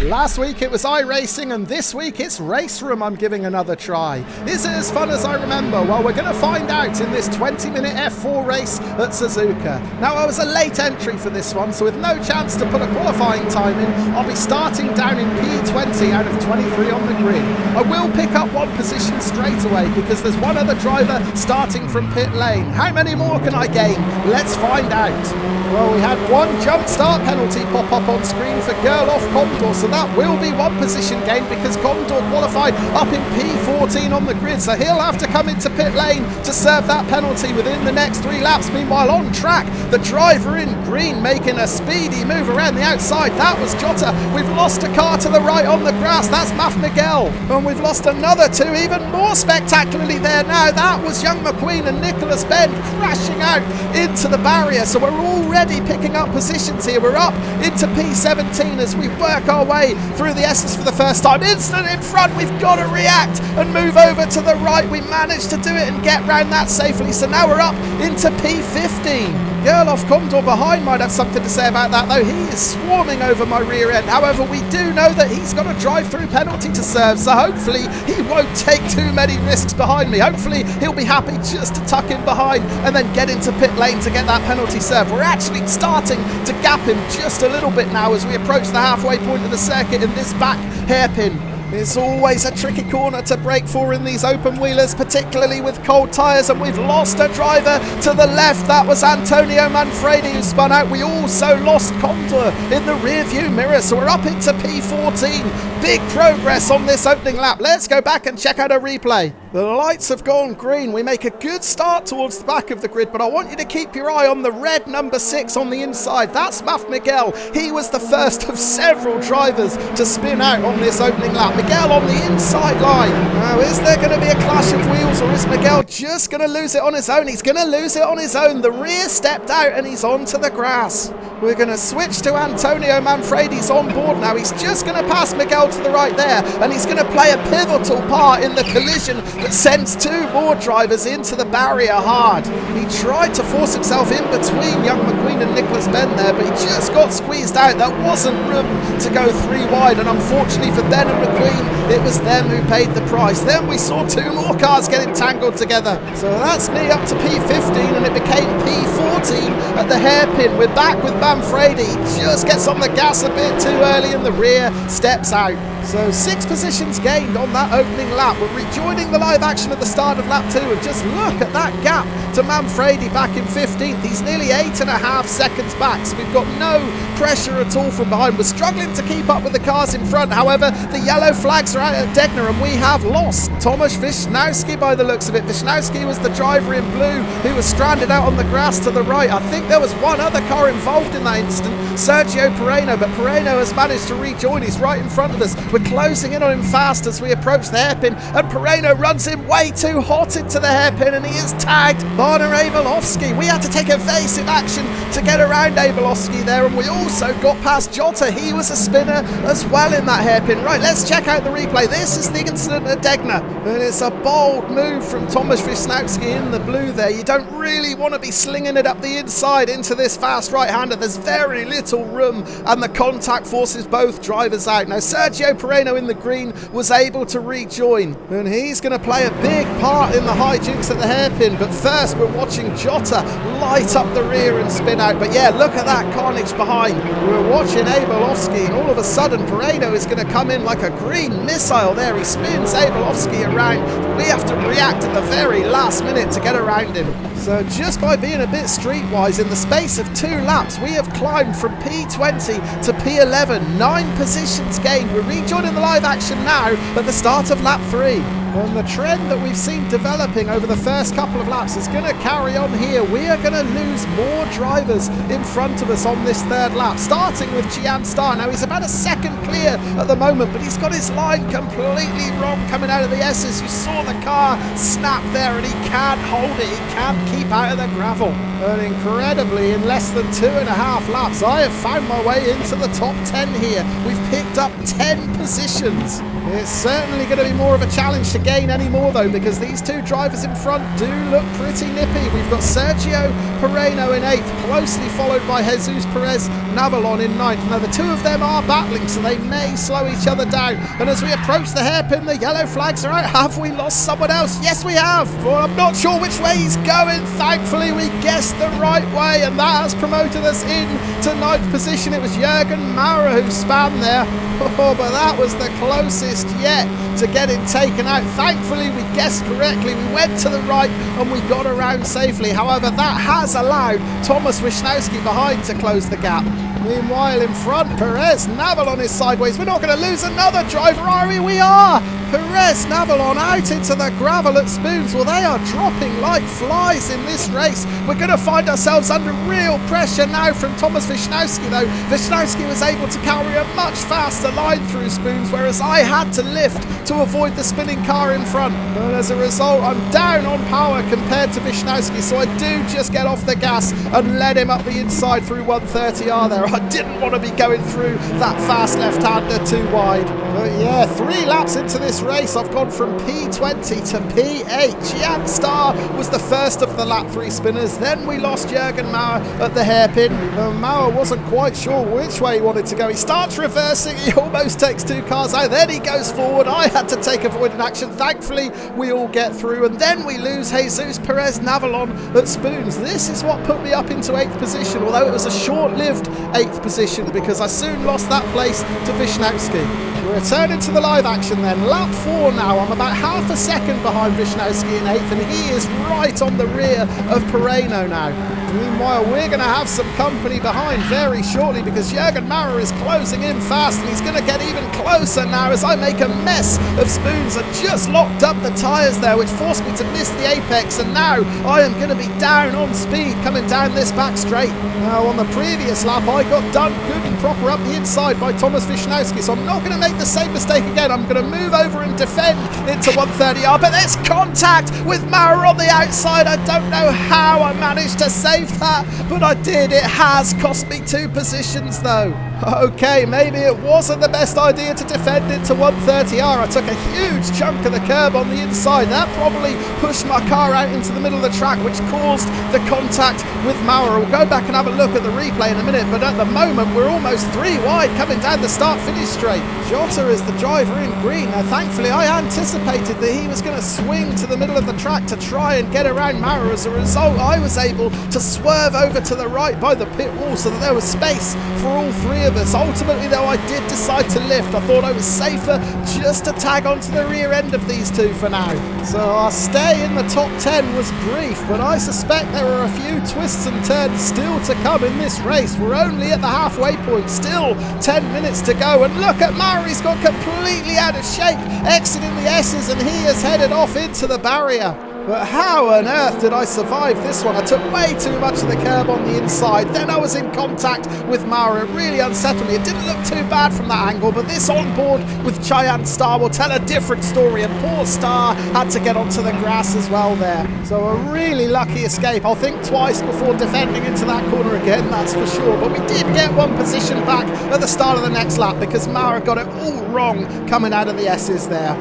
Last week it was iRacing, and this week it's RaceRoom I'm giving another try. Is it as fun as I remember? Well, we're going to find out in this 20-minute F4 race at Suzuka. Now, I was a late entry for this one, so with no chance to put a qualifying time in, I'll be starting down in P20 out of 23 on the grid. I will pick up one position straight away because there's one other driver starting from pit lane. How many more can I gain? Let's find out. Well, we had one jump start penalty pop up on screen for Gerloff Commodore, so that will be one position gain because Commodore qualified up in P14 on the grid, so he'll have to come into pit lane to serve that penalty within the next 3 laps. Meanwhile, on track, the driver in green making a speedy move around the outside. That was Jota. We've lost a car to the right on the grass. That's Maf Miguel. And we've lost another 2 even more spectacularly there now. That was Young McQueen and Nicholas Ben crashing out into the barrier. So we're already picking up positions here. We're up into P17 as we work our way through the S's for the first time. Instant in front. We've got to react and move over to the right. We managed to do it and get round that safely. So now we're up into P15. Gerloff Commodore behind might have something to say about that, though. He is swarming over my rear end. However, we do know that he's got a drive-through penalty to serve, so hopefully he won't take too many risks behind me. Hopefully he'll be happy just to tuck in behind and then get into pit lane to get that penalty served. We're actually starting to gap him just a little bit now as we approach the halfway point of the circuit in this back hairpin. It's always a tricky corner to brake for in these open wheelers, particularly with cold tyres, and we've lost a driver to the left. That was Antonio Manfredi who spun out. We also lost Commodore in the rear view mirror, so we're up into P14. Big progress on this opening lap. Let's go back and check out a replay. The lights have gone green. We make a good start towards the back of the grid, but I want you to keep your eye on the red number 6 on the inside. That's Maf Miguel. He was the first of several drivers to spin out on this opening lap. Miguel on the inside line. Now, is there going to be a clash of wheels, or is Miguel just going to lose it on his own? He's going to lose it on his own. The rear stepped out and he's onto the grass. We're going to switch to Antonio Manfredi's on board now. He's just going to pass Miguel to the right there, and he's going to play a pivotal part in the collision that sends 2 more drivers into the barrier hard. He tried to force himself in between Young McQueen and Nicholas Ben there, but he just got squeezed out. There wasn't room to go 3 wide, and unfortunately for Ben and McQueen, it was them who paid the price. Then we saw 2 more cars get entangled together. So that's me up to P15, and it became P14 at the hairpin. We're back with Manfredi. Just gets on the gas a bit too early in the rear, steps out. So 6 positions gained on that opening lap. We're rejoining the live action at the start of lap 2, and just look at that gap to Manfredi back in 15th. He's nearly 8.5 seconds back, so we've got no pressure at all from behind. We're struggling to keep up with the cars in front. However, the yellow flags are out at Degner, and we have lost Tomasz Wisnowski by the looks of it. Wisnowski was the driver in blue who was stranded out on the grass to the right. I think there was one other car involved in that incident, Sergio Pereno, but Pereno has managed to rejoin. He's right in front of us. We're closing in on him fast as we approach the hairpin, and Pereno runs in way too hot into the hairpin, and he is tagged by Abelowski. We had to take evasive action to get around Abelowski there, and we also got past Jota. He was a spinner as well in that hairpin. Right, let's check out the replay. This is the incident at Degner, and it's a bold move from Tomasz Wisnowski in the blue there. You don't really want to be slinging it up the inside into this fast right-hander. There's very little room, and the contact forces both drivers out. Now, Sergio Pereno in the green was able to rejoin, and he's going to play a big part in the hijinks at the hairpin. But first, we're watching Jota light up the rear and spin out. But yeah, look at that carnage behind. We're watching Abelowski, and all of a sudden Pereno is going to come in like a green missile there. He spins Abelowski around. We have to react at the very last minute to get around him. So just by being a bit streetwise, in the space of 2 laps, we have climbed from P20 to P11, 9 positions gained. We're rejoining the live action now at the start of lap 3. And the trend that we've seen developing over the first couple of laps is going to carry on here. We are going to lose more drivers in front of us on this 3rd lap, starting with Gian Starr. Now, he's about a second clear at the moment, but he's got his line completely wrong coming out of the S's. You saw the car snap there, and he can't hold it. He can't keep out of the gravel. And incredibly, in less than 2.5 laps, I have found my way into the top 10 here. We've picked up 10 positions. It's certainly going to be more of a challenge to gain any more though, because these two drivers in front do look pretty nippy. We've got Sergio Pereno in 8th, closely followed by Jesus Perez Navalon in 9th. Now the two of them are battling, so they may slow each other down. And as we approach the hairpin, the yellow flags are out. Have we lost someone else? Yes, we have. Well, I'm not sure which way he's going. Thankfully, we guessed the right way, and that has promoted us into 9th position. It was Jürgen Maurer who span there. Oh, but that was the closest yet to getting taken out. Thankfully, we guessed correctly. We went to the right and we got around safely. However, that has allowed Thomas Wisnowski behind to close the gap. Meanwhile, in front, Perez Navalon is sideways. We're not going to lose another driver, are we? We are! Perez Navalon out into the gravel at Spoons. Well, they are dropping like flies in this race. We're going to find ourselves under real pressure now from Thomas Wisnowski, though. Wisnowski was able to carry a much faster line through Spoons, whereas I had to lift to avoid the spinning car in front. And as a result, I'm down on power compared to Wisnowski, so I do just get off the gas and let him up the inside through 130R there. I didn't want to be going through that fast left-hander too wide. But yeah, 3 laps into this race, I've gone from P20 to P8. Jan Starr was the first of the lap 3 spinners. Then we lost Jürgen Maurer at the hairpin. Maurer wasn't quite sure which way he wanted to go. He starts reversing, he almost takes 2 cars out, then he goes forward. I had to take avoidant action. Thankfully, we all get through, and then we lose Jesus Perez Navalon at Spoons. This is what put me up into 8th position, although it was a short-lived 8th position because I soon lost that place to Wisnowski. We're returning to the live action then. Lap 4 now. I'm about half a second behind Wisnowski in 8th, and he is right on the rear of Pereno now. Meanwhile, we're going to have some company behind very shortly because Jürgen Maurer is closing in fast, and he's going to get even closer now as I make a mess of Spoons. I just locked up the tyres there, which forced me to miss the apex, and now I am going to be down on speed coming down this back straight. Now, on the previous lap, I got done good and proper up the inside by Thomas Wisnowski, so I'm not going to make the same mistake again. I'm going to move over and defend into 130R, but there's contact with Maurer on the outside. I don't know how I managed to save that, but I did. It has cost me 2 positions though. Okay, maybe it wasn't the best idea to defend into 130R. I took a huge chunk of the curb on the inside. That probably pushed my car out into the middle of the track, which caused the contact with Maurer. We'll go back and have a look at the replay in a minute, but at the moment we're almost 3 wide coming down the start-finish straight. Jota is the driver in green. Now thankfully I anticipated that he was going to swing to the middle of the track to try and get around Maurer. As a result, I was able to swerve over to the right by the pit wall so that there was space for all 3 of us. Ultimately though, I did decide to lift. I thought I was safer just to tag onto the rear end of these 2 for now. So our stay in the top 10 was brief, but I suspect there are a few twists and turns still to come in this race. We're only at the halfway point, still 10 minutes to go, and look at Maurer, he's got completely out of shape, exiting the S's, and he has headed off into the barrier. But how on earth did I survive this one? I took way too much of the curb on the inside. Then I was in contact with Maurer. It really unsettled me. It didn't look too bad from that angle, but this onboard with Cheyenne Star will tell a different story, and poor Star had to get onto the grass as well there. So a really lucky escape. I'll think twice before defending into that corner again, that's for sure. But we did get 1 position back at the start of the next lap because Maurer got it all wrong coming out of the S's there.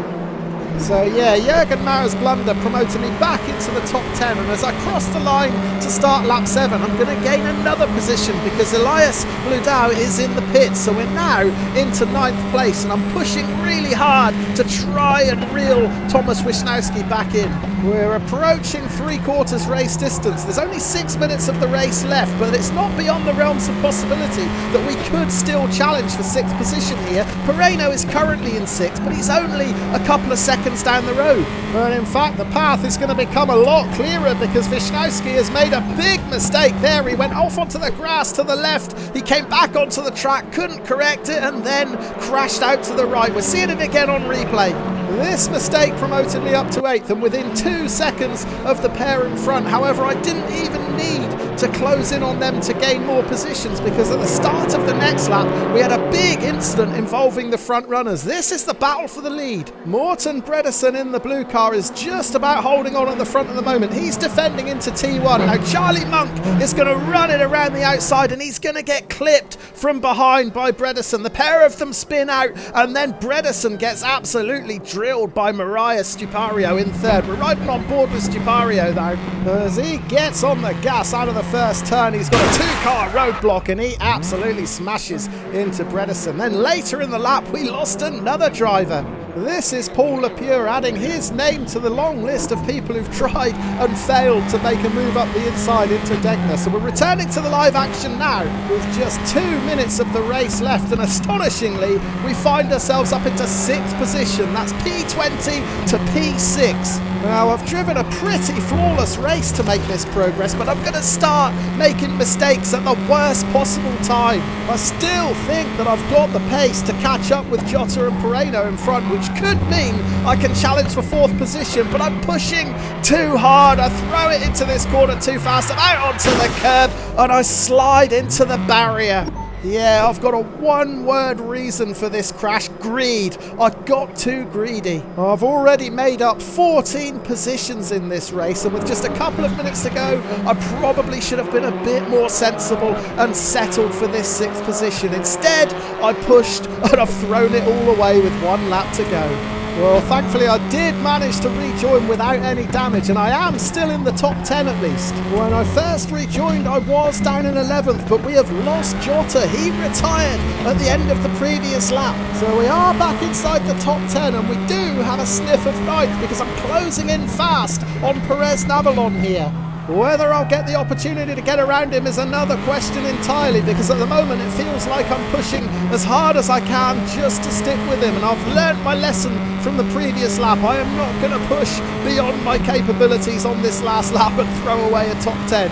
So yeah, Jürgen Maurer's blunder promoted me back into the top 10, and as I cross the line to start lap 7, I'm going to gain another position because Elias Bludau is in the pits. So we're now into 9th place, and I'm pushing really hard to try and reel Thomas Wisnowski back in. We're approaching 3/4 race distance. There's only 6 minutes of the race left, but it's not beyond the realms of possibility that we could still challenge for 6th position here. Pereno is currently in 6th, but he's only a couple of seconds down the road. And in fact, the path is going to become a lot clearer because Wisnowski has made a big mistake there. He went off onto the grass to the left, he came back onto the track, couldn't correct it, and then crashed out to the right. We're seeing it again on replay. This mistake promoted me up to 8th and within 2 seconds of the pair in front. However, I didn't even need to close in on them to gain more positions, because at the start of the next lap we had a big incident involving the front runners. This is the battle for the lead. Morten Bredesen in the blue car is just about holding on at the front at the moment. He's defending into T1. Now Charlie Monk is going to run it around the outside, and he's going to get clipped from behind by Bredesen. The pair of them spin out, and then Bredesen gets absolutely drilled by Mariah Stupario in third. We're riding on board with Stupario though. As he gets on the gas out of the first turn, he's got a two-car roadblock, and he absolutely smashes into Bredesen. Then later in the lap, we lost another driver. This is Paul Lapure adding his name to the long list of people who've tried and failed to make a move up the inside into Degner. So we're returning to the live action now with just 2 minutes of the race left, and astonishingly we find ourselves up into 6th position. That's P20 to P6. Now I've driven a pretty flawless race to make this progress, but I'm going to start making mistakes at the worst possible time. I still think that I've got the pace to catch up with Jota and Pereno in front, which could mean I can challenge for 4th position, but I'm pushing too hard. I throw it into this corner too fast, and out onto the curb, and I slide into the barrier. Yeah, I've got a one-word reason for this crash: greed. I got too greedy. I've already made up 14 positions in this race, and with just a couple of minutes to go, I probably should have been a bit more sensible and settled for this 6th position. Instead, I pushed, and I've thrown it all away with 1 lap to go. Well, thankfully I did manage to rejoin without any damage, and I am still in the top 10 at least. When I first rejoined, I was down in 11th, but we have lost Jota. He retired at the end of the previous lap. So we are back inside the top 10, and we do have a sniff of 9th because I'm closing in fast on Perez Navalon here. Whether I'll get the opportunity to get around him is another question entirely, because at the moment it feels like I'm pushing as hard as I can just to stick with him, and I've learnt my lesson from the previous lap. I am not going to push beyond my capabilities on this last lap and throw away a top 10.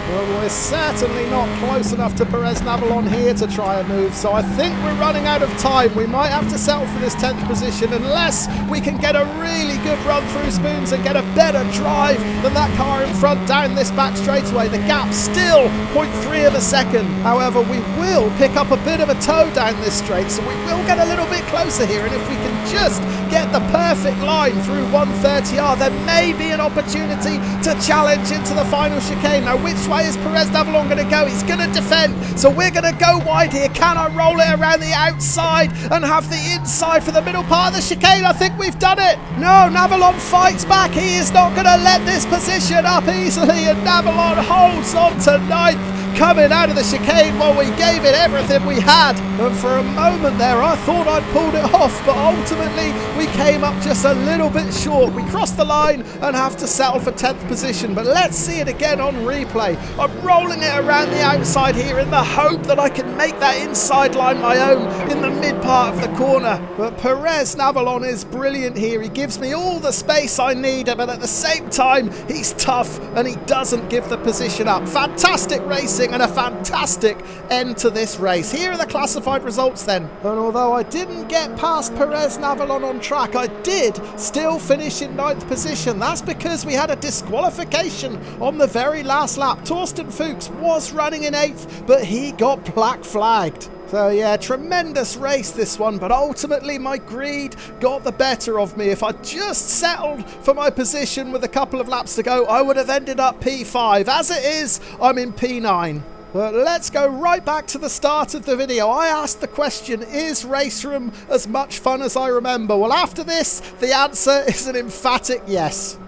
Well, we're certainly not close enough to Perez Navalon here to try a move, so I think we're running out of time. We might have to settle for this 10th position unless we can get a really good run through spoons and get a better drive than that car in front down this back straightaway. The gap's still 0.3 of a second. However, we will pick up a bit of a toe down this straight, so we will get a little bit closer here, and if we can just get the perfect line through 130R, there may be an opportunity to challenge into the final chicane. Now, which way is Perez Navalon going to go? He's going to defend, so we're going to go wide here. Can I roll it around the outside and have the inside for the middle part of the chicane? I think we've done it. No, Navalon fights back. He is not going to let this position up easily, and Navalon holds on to 9th. Coming out of the chicane while we gave it everything we had. And for a moment there, I thought I'd pulled it off, but ultimately we came up just a little bit short. We crossed the line and have to settle for 10th position, but let's see it again on replay. I'm rolling it around the outside here in the hope that I can make that inside line my own in the mid part of the corner. But Perez Navalon is brilliant here. He gives me all the space I need, but at the same time, he's tough and he doesn't give the position up. Fantastic racing and a fantastic end to this race. Here are the classified results then. And although I didn't get past Perez Navalon on track, I did still finish in 9th position. That's because we had a disqualification on the very last lap. Torsten Fuchs was running in 8th, but he got black flagged. So yeah, tremendous race this one, but ultimately my greed got the better of me. If I just settled for my position with a couple of laps to go, I would have ended up P5. As it is, I'm in P9. But let's go right back to the start of the video. I asked the question, is RaceRoom as much fun as I remember? Well, after this, the answer is an emphatic yes.